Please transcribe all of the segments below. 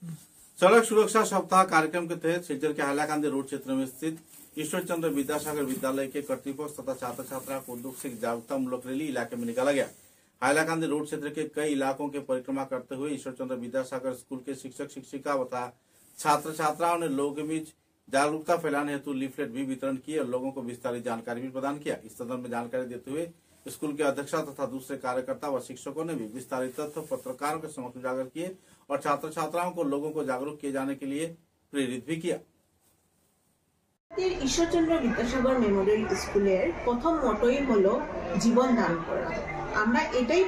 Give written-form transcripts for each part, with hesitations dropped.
सड़क सुरक्षा सप्ताह कार्यक्रम के तहत सिलचर के हाइलाकांदी रोड क्षेत्र में स्थित ईश्वर चंद्र विद्यासागर विद्यालय के कर्तृपक्ष तथा छात्र छात्रा को उद्योग से जागरूकता मूलक रैली इलाके में निकाला गया। हाइलाकांदी रोड क्षेत्र के कई इलाकों के परिक्रमा करते हुए ईश्वर चंद्र विद्यासागर स्कूल के शिक्षक शिक्षिका तथा छात्र छात्राओं ने लोगों के बीच जागरूकता फैलाने हेतु लीफलेट भी वितरण किए और लोगों को विस्तारित जानकारी भी प्रदान किया। इस संदर्भ में जानकारी देते हुए स्कूल के अध्यक्ष तथा दूसरे कार्यकर्ता व शिक्षकों ने भी विस्तारित तथ्य पत्रकारों के समक्ष उजागर किए और छात्र छात्राओं को लोगों को जागरूक किए जाने के लिए प्रेरित भी किया। ঈশ্বরচন্দ্র বিদ্যাসাগর মেমোরিয়াল স্কুলের প্রথম মোটোই হলো জীবন দান করা। আমরা এটাই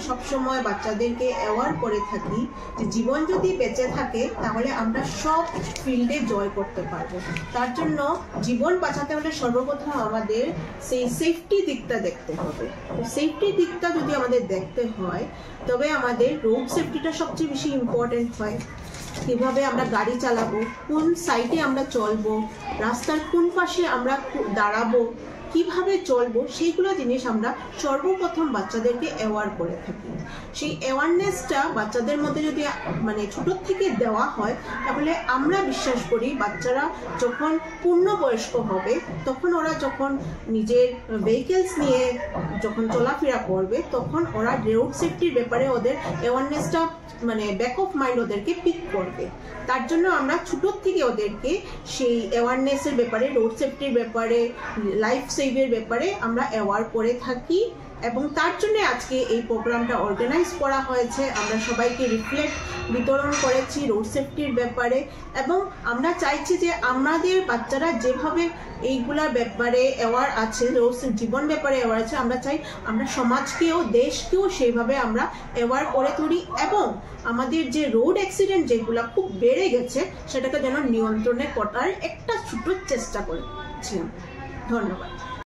সব সময় বাচ্চাদেরকে অ্যাওয়ার করে থাকি যে জীবন যদি বেঁচে থাকে তাহলে আমরা সব ফিল্ডে জয় করতে পারবো। তার জন্য জীবন বাঁচাতে হলে সর্বপ্রথম আমাদের সেই সেফটি দিকটা দেখতে হবে। তো সেফটি দিকটা যদি আমাদের দেখতে হয় তবে আমাদের রোড সেফটিটা সবচেয়ে বেশি ইম্পর্টেন্ট হয়। কিভাবে আমরা গাড়ি চালাবো, কোন সাইডে আমরা চলবো, রাস্তার কোন পাশে আমরা দাঁড়াবো, কিভাবে চলবো, সেইগুলো জিনিস আমরা সর্বপ্রথম বাচ্চাদেরকে অ্যাওয়ার করে থাকি। সেই অ্যাওয়ারনেসটা বাচ্চাদের মধ্যে যদি ছোট থেকে দেওয়া হয় তাহলে আমরা বিশ্বাস করি বাচ্চারা যখন পূর্ণবয়স্ক হবে তখন ওরা যখন নিজের ভেহিকেলস নিয়ে যখন চলাফেরা করবে তখন ওরা রোড সেফটির ব্যাপারে ওদের অ্যাওয়ারনেসটা ব্যাক অফ মাইন্ড ওদেরকে পিক করবে। তার জন্য আমরা ছোট থেকে ওদেরকে সেই অ্যাওয়ারনেসের ব্যাপারে, রোড সেফটির ব্যাপারে, লাইফ সেভের ব্যাপারে আমরা অ্যাওয়ার করে থাকি এবং তার জন্য আজকে এই প্রোগ্রামটা অর্গানাইজ করা হয়েছে। আমরা সবাইকে রিফ্লেক্ট বিতরণ করেছি রোড সেফটির ব্যাপারে এবং আমরা চাইছি যে আমাদের বাচ্চারা যেভাবে এইগুলার ব্যাপারে অ্যাওয়ার আছে, রোড জীবন ব্যাপারে অ্যাওয়ার আছে, আমরা চাই আমরা সমাজকেও দেশকেও সেইভাবে আমরা অ্যাওয়ার করে তুলি এবং আমাদের যে রোড অ্যাক্সিডেন্ট যেগুলো খুব বেড়ে গেছে সেটাকে যেন নিয়ন্ত্রণে করার একটা ছোট চেষ্টা করেছিলাম। ধন্যবাদ।